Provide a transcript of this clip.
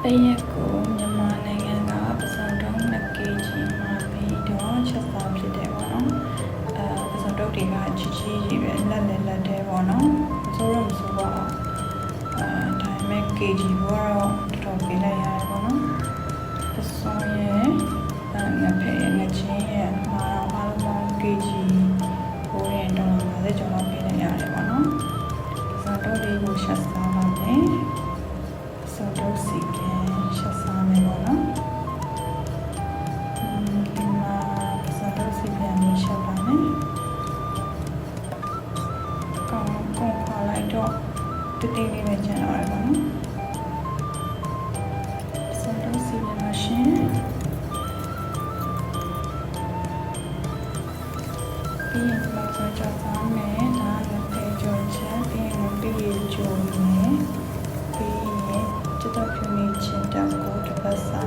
တရက်ကိုမြန်မာနိုင်ငံကပစုံတုံး2 kg မှာပြီးတော့ချက်စားဖြစ်တယ်ပေါ့နော်ပစုံတုံးတွေကကြီးပဲလက်တယ်ပေါ့နော်ဆိုတော့မဆိုပါဒါပေမဲ့ kg ဘောတော့တော်ပေးလိုက်ရတယ်ပေါ့နော်ပစုံရဲ့ငဖဲငချင်းရဲ့မှာတော့အားလုံးပေါင်း kg ဘိုးရင်ဒေါ်လာ50ကျော်လောက်ပေးလိုက်ရတယ်ပေါ့နော်ပစုံတုံးလေးကိုချက်စားပါမယ်ဆိုတော့စီပြန်ချက်စားမယ်ပေါ့နော်ဒီမှာဆိုတော့စီပြန်လေးချက်ပါမယ်ကောင်းခွာလိုက်တော့တတိလေးပဲကျန်တော့ရပါတော့ဆိုတော့စီပြန်မရှင်ပြီးရင်ဒီမှာဆိုကြစားမယ်ဒါလည်းပဲကြော်ချက်ပြီးရင်ပြီးရကြော်မယ်ပြီးရင်ကျတော့ဖြူနေချင်းတက်ကိုတစ်ပတ်စာ